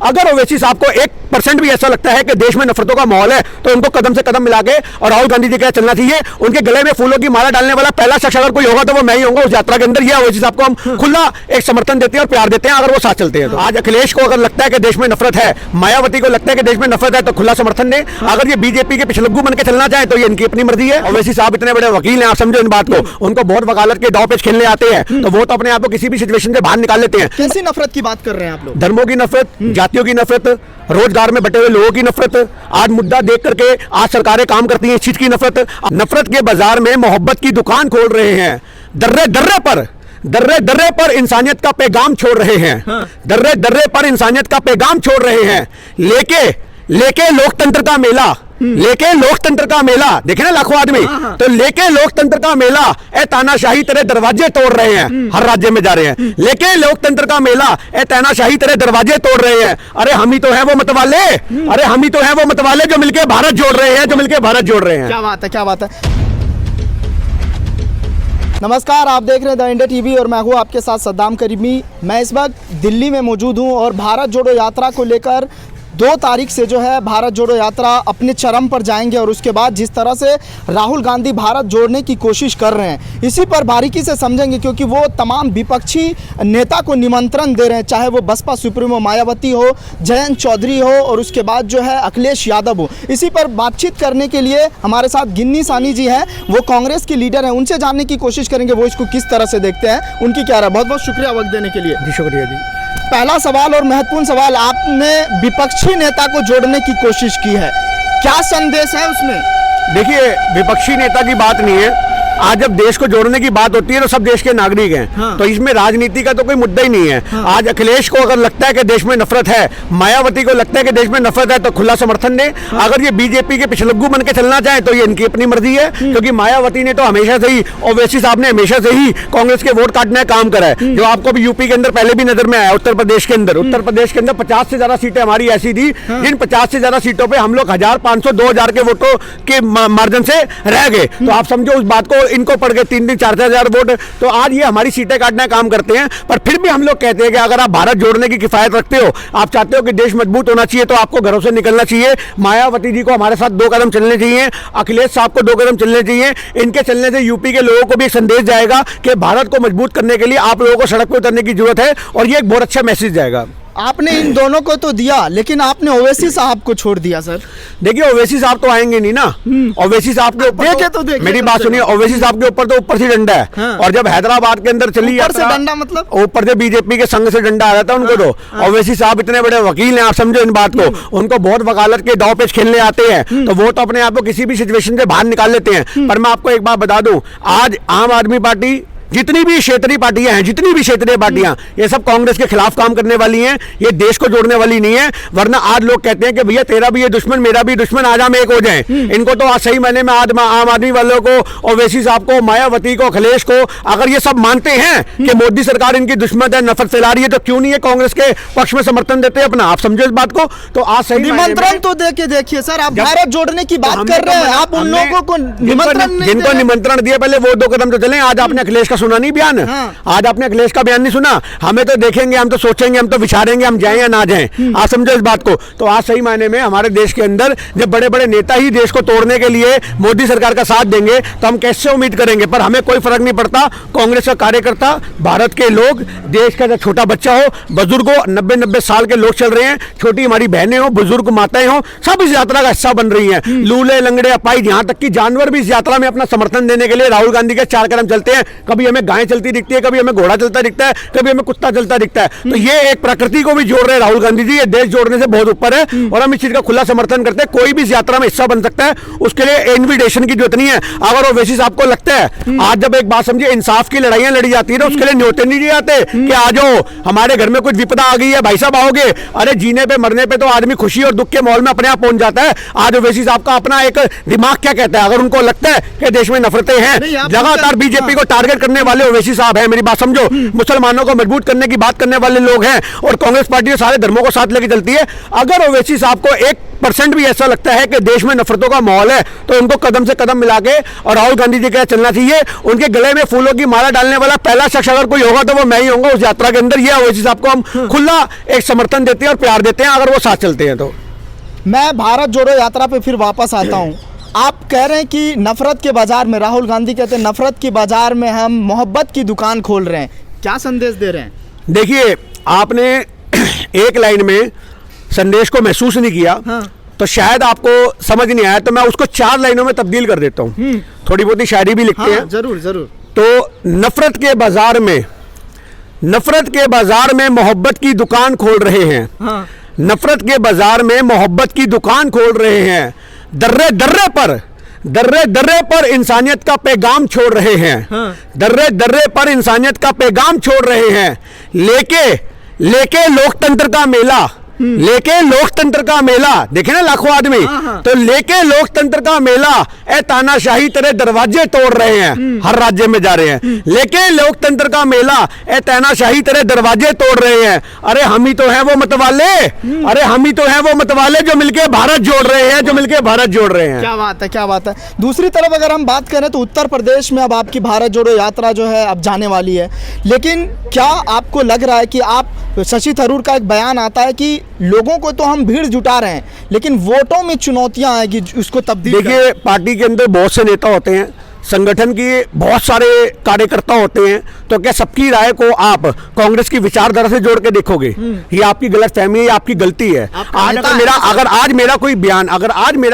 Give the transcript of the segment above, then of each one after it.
अगर ओवैसी साहब को 1% भी ऐसा लगता है कि देश में नफरतों का माहौल है तो उनको कदम से कदम मिला के और राहुल गांधी जी के चलना चाहिए। उनके गले में फूलों की माला डालने वाला पहला शख्स अगर कोई होगा तो वो मैं ही होऊंगा उस यात्रा के अंदर। ये ओवैसी साहब को हम खुला एक समर्थन देते हैं और प्यार देते हैं अगर वो साथ चलते हैं तो। आज अखिलेश को अगर लगता है कि देश में नफरत है, मायावती को लगता है कि देश में नफरत है तो खुला समर्थन दें। अगर ये बीजेपी के पिछलग्गू बन के चलना चाहे तो ये इनकी अपनी मर्जी है। ओवैसी साहब इतने बड़े वकील हैं, आप समझो इन बात को। उनको बहुत वकालत के दांव पेच खेलने आते हैं तो वो तो अपने आप को किसी भी सिचुएशन से बाहर निकाल लेते हैं। कैसी नफरत की बात कर रहे हैं आप लोग? धर्मों की नफरत, जातियों की नफरत, रोजगार में बटे हुए लोगों की नफरत, आज मुद्दा देख करके आज सरकारें काम करती हैं इस चीज की नफरत। नफरत के बाजार में मोहब्बत की दुकान खोल रहे हैं, दर्रे दर्रे पर इंसानियत का पैगाम छोड़ रहे हैं, दर्रे दर्रे पर इंसानियत का पैगाम छोड़ रहे हैं। लेके लोकतंत्र का मेला, लेके लोकतंत्र का मेला, देखे ना लाखों आदमी, तो लेके लोकतंत्र का मेला ए तानाशाही तेरे दरवाजे तोड़ रहे हैं, हर राज्य में जा रहे हैं। लेके लोकतंत्र का मेला ए तानाशाही तेरे दरवाजे तोड़ रहे हैं। अरे हम ही तो हैं वो मतवाले, अरे हम ही तो हैं वो मतवाले जो मिलके भारत जोड़ रहे हैं, जो मिलके भारत जोड़ रहे हैं। क्या बात है, क्या बात है। नमस्कार, आप देख रहे हैं द इंडिया टीवी और मैं हूं आपके साथ सद्दाम करीमी। मैं इस वक्त दिल्ली में मौजूद हूं और भारत जोड़ो यात्रा को लेकर 2 तारीख से जो है भारत जोड़ो यात्रा अपने चरम पर जाएंगे और उसके बाद जिस तरह से राहुल गांधी भारत जोड़ने की कोशिश कर रहे हैं इसी पर बारीकी से समझेंगे, क्योंकि वो तमाम विपक्षी नेता को निमंत्रण दे रहे हैं, चाहे वो बसपा सुप्रीमो मायावती हो, जयंत चौधरी हो और उसके बाद जो है अखिलेश यादव हो। इसी पर बातचीत करने के लिए हमारे साथ गिन्नी सानी जी हैं, वो कांग्रेस के लीडर हैं। उनसे जानने की कोशिश करेंगे वो इसको किस तरह से देखते हैं, उनकी क्या राय। बहुत बहुत शुक्रिया वक्त देने के लिए। जी शुक्रिया जी। पहला सवाल और महत्वपूर्ण सवाल, आपने विपक्षी नेता को जोड़ने की कोशिश की है, क्या संदेश है उसमें? देखिए, विपक्षी नेता की बात नहीं है, आज जब देश को जोड़ने की बात होती है तो सब देश के नागरिक हैं, तो इसमें राजनीति का तो कोई मुद्दा ही नहीं है। आज अखिलेश को अगर लगता है कि देश में नफरत है, मायावती को लगता है कि देश में नफरत है तो खुला समर्थन दें। अगर ये बीजेपी के पिछलग्गू बन के चलना चाहे तो ये इनकी अपनी मर्जी है, क्योंकि मायावती ने तो हमेशा से ही, ओवैसी साहब ने हमेशा से ही कांग्रेस के वोट काटने का काम करा है, जो आपको भी यूपी के अंदर पहले भी नजर में आया। उत्तर प्रदेश के अंदर 50 से ज्यादा सीटें हमारी ऐसी थी जिन 50 से ज्यादा सीटों पर हम लोग 1000, 500, 2000 के वोटों के मार्जिन से रह गए। तो आप समझो उस बात को, इनको पड़ गए 3-3, 4-4 हजार वोट। तो आज ये हमारी सीटें काटने का काम करते हैं, पर फिर भी हम लोग कहते हैं कि अगर आप भारत जोड़ने की किफायत रखते हो, आप चाहते हो कि देश मजबूत होना चाहिए, तो आपको घरों से निकलना चाहिए। मायावती जी को हमारे साथ 2 कदम चलने चाहिए, अखिलेश साहब को 2 कदम चलने चाहिए। इनके चलने से यूपी के लोगों को भी संदेश जाएगा कि भारत को मजबूत करने के लिए आप लोगों को सड़क पर उतरने की जरूरत है, और ये एक बहुत अच्छा मैसेज जाएगा। आपने इन दोनों को तो दिया, लेकिन आपने ओवैसी साहब को छोड़ दिया सर। देखिए, ओवैसी साहब तो आएंगे नहीं ना। ओवैसी साहब के ऊपर मेरी बात सुनिए, ओवैसी साहब के ऊपर तो ऊपर से डंडा है। हाँ। और जब हैदराबाद के अंदर चली ऊपर से डंडा मतलब ऊपर से बीजेपी के संघ से डंडा आ जाता है उनको। तो ओवैसी साहब इतने बड़े वकील हैं, आप समझो इन बात को। उनको बहुत वकालत के दांव पेच खेलने आते हैं तो वो तो अपने आप को किसी भी सिचुएशन से बाहर निकाल लेते हैं। पर मैं आपको एक बात बता दूं, आज आम आदमी पार्टी, जितनी भी क्षेत्रीय पार्टियां हैं, जितनी भी क्षेत्रीय पार्टियां, ये सब कांग्रेस के खिलाफ काम करने वाली हैं, ये देश को जोड़ने वाली नहीं है। वरना आज लोग कहते हैं कि भैया तेरा भी ये दुश्मन, मेरा भी दुश्मन, आज हम एक हो जाएं। इनको तो आज सही मायने में आम आदमी वालों को, ओवैसी साहब को, मायावती को, अखिलेश को, अगर ये सब मानते हैं कि मोदी सरकार इनकी दुश्मन है, नफरत फैला रही है, तो क्यों नहीं है कांग्रेस के पक्ष में समर्थन देते हैं अपना? आप समझो इस बात को। तो आज सही निमंत्रण तो दे के देखिए सर, आप भारत जोड़ने की बात कर रहे हैं, आप उन लोगों को निमंत्रण, जिनको निमंत्रण दिया पहले वो 2 कदम तो चले। आज आपने अखिलेश का सुना नहीं बयान? आज आपने अखिलेश का बयान नहीं सुना? हमें तो देखेंगे, हम तो सोचेंगे, हम तो विचारेंगे, हम जाएं या ना जाएं। आप समझो इस बात को। तो आज सही मायने में हमारे देश के अंदर जब बड़े बड़े नेता ही देश को तोड़ने के लिए मोदी सरकार का साथ देंगे तो हम कैसे उम्मीद करेंगे? पर हमें कोई फर्क नहीं पड़ता। कांग्रेस का कार्यकर्ता, भारत के लोग, देश का छोटा बच्चा हो, बुजुर्ग हो, 90-90 साल के लोग चल रहे हैं, छोटी हमारी बहनें हो, बुजुर्ग माताएं हो, सब इस यात्रा का हिस्सा बन रही हैं। लूले लंगड़े अपाहिज, यहाँ तक कि जानवर भी इस यात्रा में अपना समर्थन देने के लिए राहुल गांधी के 4 कदम चलते हैं। कभी हमें गाय चलती दिखती है, कभी हमें घोड़ा चलता दिखता है, कभी हमें कुत्ता चलता दिखता है। तो ये एक प्रकृति को भी जोड़ रहे हैं राहुल गांधी जी। ये देश जोड़ने से बहुत ऊपर है और हम इस चीज का खुला समर्थन करते हैं। कोई भी इस यात्रा में हिस्सा बन सकता है, उसके लिए इन्विटेशन की जरूरत नहीं है। अगर ओवैसी साहब को लगता है, आज जब एक बात समझिए, इंसाफ की लड़ाइयां लड़ी जाती है ना, उसके लिए न्योते नहीं दिए जाते कि आ जाओ हमारे घर में कुछ विपदा आ गई है, भाई साहब आओगे। अरे जीने पे मरने पे तो आदमी खुशी और दुख के माहौल में अपने आप पहुंच जाता है। आज ओवैसी साहब का अपना एक दिमाग क्या कहता है? अगर उनको लगता है कि देश में नफरतें हैं, लगातार बीजेपी को टारगेट करने करने वाले ओवैसी साहब हैं, मेरी बात समझो, मुसलमानों को मजबूत करने की बात करने वाले लोग हैं, और कांग्रेस पार्टी तो सारे धर्मों को साथ लेके चलती है। अगर ओवैसी साहब को 1% भी ऐसा लगता है कि देश में नफरतों का माहौल है, तो उनको कदम से कदम मिला के और राहुल गांधी जी के साथ चलना चाहिए। उनके गले में फूलों की माला डालने वाला पहला शख्स अगर कोई होगा तो वो मैं ही होऊंगा उस यात्रा के अंदर। ये ओवैसी साहब को हम खुला एक समर्थन देते हैं और प्यार देते हैं अगर वो साथ चलते हैं तो। मैं भारत जोड़ो यात्रा पे फिर वापस आता हूँ। आप कह रहे हैं कि नफरत के बाजार में, राहुल गांधी कहते हैं नफरत के बाजार में हम मोहब्बत की दुकान खोल रहे हैं, क्या संदेश दे रहे हैं? देखिए, आपने एक लाइन में संदेश को महसूस नहीं किया, हाँ। तो शायद आपको समझ नहीं आया, तो मैं उसको 4 लाइनों में तब्दील कर देता हूँ। थोड़ी बहुत ही शायरी भी लिखते हैं। जरूर जरूर। तो नफरत के बाजार में मोहब्बत की दुकान खोल रहे हैं। हाँ। नफरत के बाजार में मोहब्बत की दुकान खोल रहे हैं। दर्रे दर्रे पर इंसानियत का पैगाम छोड़ रहे हैं। हाँ। दर्रे दर्रे पर इंसानियत का पैगाम छोड़ रहे हैं। लेके लोकतंत्र का मेला, लेके लोकतंत्र का मेला, देखे ना लाखों आदमी, तो लेके लोकतंत्र का मेला, ए तानाशाही तेरे दरवाजे तोड़ रहे हैं, हर राज्य में जा रहे हैं। लेके लोकतंत्र का मेला, ए तानाशाही तेरे दरवाजे तोड़ रहे हैं। अरे हम ही तो हैं वो मतवाले, अरे हम ही तो हैं वो मतवाले जो मिलके भारत जोड़ रहे हैं, जो मिलके भारत जोड़ रहे हैं। क्या बात है, क्या बात है। दूसरी तरफ अगर हम बात करें तो उत्तर प्रदेश में अब आपकी भारत जोड़ो यात्रा जो है अब जाने वाली है, लेकिन क्या आपको लग रहा है कि आप, शशि थरूर का एक बयान आता है कि लोगों को तो हम भीड़ जुटा रहे हैं लेकिन वोटों में चुनौतियां आएगी उसको तब्दील। देखिए, पार्टी के अंदर बहुत से नेता होते हैं, संगठन के बहुत सारे कार्यकर्ता होते हैं, तो क्या सबकी राय को आप कांग्रेस की विचारधारा से जोड़ के देखोगे? ये आपकी गलतफहमी है, आपकी गलती है। अगर आज मेरा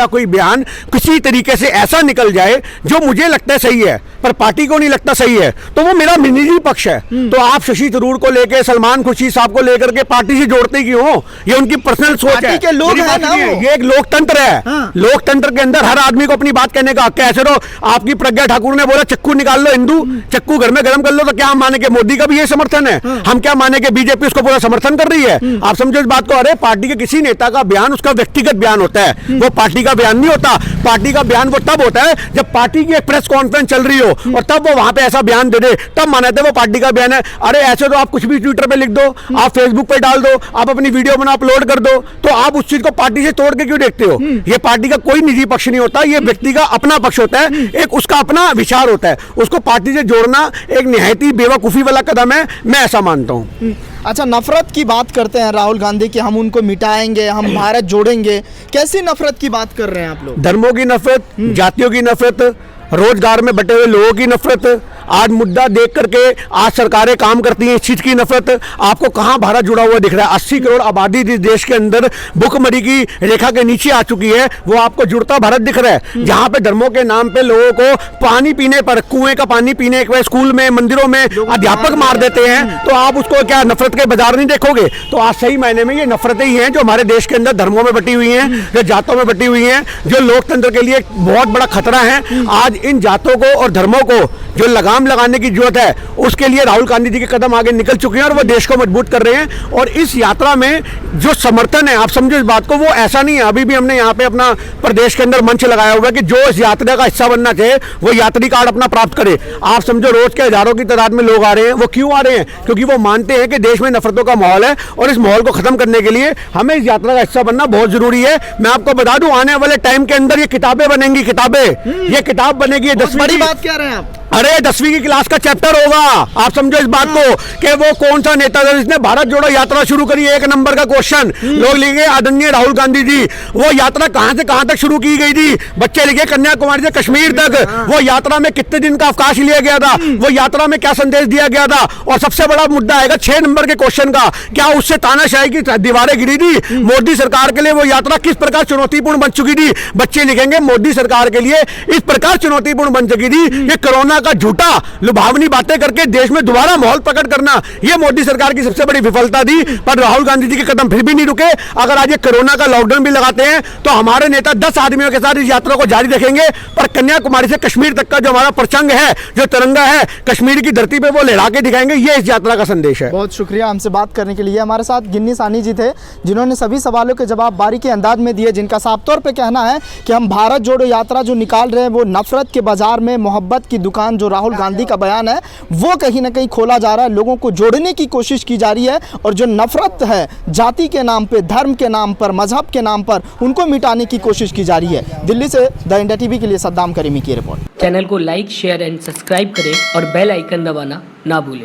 कोई बयान किसी तरीके से ऐसा निकल जाए जो मुझे लगता है सही है पर पार्टी को नहीं लगता सही है, तो वो मेरा निजी पक्ष है। तो आप शशि थरूर को लेकर, सलमान खुर्शीद साहब को लेकर के पार्टी से जोड़ते क्यों हो? ये उनकी पर्सनल सोच है। के लोग हैं ना, ये एक लोकतंत्र है। लोकतंत्र के अंदर हर आदमी को अपनी बात कहने का हक है। ऐसे तो आपकी प्रज्ञा ठाकुर ने बोला चक्कू निकाल लो हिंदू, चक्कू घर में गर्म कर लो, तो क्या हम माने के मोदी का भी ये समर्थन है? हम क्या माने के बीजेपी उसको पूरा समर्थन कर रही है? आप समझो इस बात को। अरे पार्टी के किसी नेता का बयान उसका व्यक्तिगत बयान होता है, वो पार्टी का बयान नहीं होता। पार्टी का बयान वो तब होता है जब पार्टी की एक प्रेस कॉन्फ्रेंस चल रही हो और तब वो वहां पे ऐसा बयान दे दे, तब मानते हैं वो पार्टी का बयान है। अरे ऐसे तो आप कुछ भी ट्विटर पे लिख दो, आप फेसबुक पे डाल दो, आप अपनी वीडियो बना अपलोड कर दो, तो आप उस चीज को पार्टी से तोड़ के क्यों देखते हो? ये पार्टी का कोई निजी पक्ष नहीं होता, ये व्यक्ति का अपना पक्ष होता है, एक उसका अपना विचार होता है। उसको पार्टी से जोड़ना एक निहायती बेवकूफी वाला कदम है, मैं ऐसा मानता हूं। अच्छा, नफरत की बात करते हैं राहुल गांधी की, हम उनको मिटाएंगे, हम भारत जोड़ेंगे। कैसी नफरत की बात कर रहे हैं आप लोग? धर्मों की नफरत, जातियों की नफरत, रोजगार में बटे हुए लोगों की नफरत, आज मुद्दा देख करके आज सरकारें काम करती हैं, इस चीज की नफरत। आपको कहां भारत जुड़ा हुआ दिख रहा है? 80 करोड़ आबादी जिस देश के अंदर भुखमरी की रेखा के नीचे आ चुकी है, वो आपको जुड़ता भारत दिख रहा है। जहां पे धर्मों के नाम पे लोगों को पानी पीने पर, कुएं का पानी पीने के स्कूल में, मंदिरों में अध्यापक मार देते हैं, तो आप उसको क्या नफरत के बाजार नहीं देखोगे? तो आज सही मायने में ये नफरतें ही हैं जो हमारे देश के अंदर धर्मों में बटी हुई हैं, जो जातों में बटी हुई हैं, जो लोकतंत्र के लिए बहुत बड़ा खतरा है। आज इन जातों को और धर्मों को जो लगाम लगाने की जरूरत है, उसके लिए राहुल गांधी जी के कदम आगे निकल चुके हैं और वो देश को मजबूत कर रहे हैं। और इस यात्रा में जो समर्थन है, आप समझो इस बात को, वो ऐसा नहीं है। अभी भी हमने यहाँ पे अपना प्रदेश के अंदर मंच लगाया हुआ है कि जो इस यात्रा का हिस्सा बनना चाहे वो यात्री कार्ड अपना प्राप्त करे। आप समझो रोज के हजारों की तादाद में लोग आ रहे हैं। वो क्यों आ रहे हैं? क्योंकि वो मानते हैं कि देश में नफरतों का माहौल है और इस माहौल को खत्म करने के लिए हमें इस यात्रा का हिस्सा बनना बहुत जरूरी है। मैं आपको बता दूं, आने वाले टाइम के अंदर ये किताबें बनेंगी, किताबें, ये किताब बनेगी। 10वीं बड़ी बात कह रहे हैं आप। अरे 10वीं की क्लास का चैप्टर होगा। आप समझो इस बात को कि वो कौन सा नेता था जिसने भारत जोड़ो यात्रा शुरू करी। 1 नंबर का क्वेश्चन लोग लिखे आदरणीय राहुल गांधी जी। वो यात्रा कहां से कहां तक शुरू की गई थी? बच्चे लिखे कन्याकुमारी से कश्मीर तक। वो यात्रा में कितने दिन का अवकाश लिया गया था? वो यात्रा में क्या संदेश दिया गया था? और सबसे बड़ा मुद्दा आएगा 6 नंबर के क्वेश्चन का, क्या उससे तानाशाही की दीवारें गिरी थी? मोदी सरकार के लिए वो यात्रा किस प्रकार चुनौतीपूर्ण बन चुकी थी? बच्चे लिखेंगे मोदी सरकार के लिए इस प्रकार चुनौतीपूर्ण बन चुकी थी कि कोरोना का झूठा लुभावनी बातें करके देश में दोबारा माहौल प्रकट करना, यह मोदी सरकार की सबसे बड़ी विफलता थी। पर राहुल गांधी जी के कदम फिर भी नहीं रुके। अगर आज ये कोरोना का लॉकडाउन भी लगाते हैं तो हमारे नेता 10 आदमियों के साथ इस यात्रा को जारी रखेंगे। पर कन्याकुमारी से कश्मीर तक का जो हमारा प्रचंग है, जो तिरंगा है, कश्मीर की धरती पे वो लहरा के दिखाएंगे। ये इस यात्रा का संदेश है। बहुत शुक्रिया हमसे बात करने के लिए। हमारे साथ गिन्नी सानी जी थे, जिन्होंने सभी सवालों के जवाब बारीकी अंदाज में दिए, जिनका साफ तौर पर कहना है कि हम भारत जोड़ो यात्रा जो निकाल रहे हैं वो नफरत के बाजार में मोहब्बत की दुकान बयान, जो राहुल गांधी का बयान है, वो कहीं ना कहीं खोला जा रहा है, लोगों को जोड़ने की कोशिश की जा रही है, और जो नफरत है जाति के नाम पे, धर्म के नाम पर, मजहब के नाम पर, उनको मिटाने की कोशिश की जा रही है। दिल्ली से द इंडिया टीवी के लिए सद्दाम करीमी की रिपोर्ट। चैनल को लाइक, शेयर एंड सब्सक्राइब करें और बेल आइकन दबाना ना भूलें।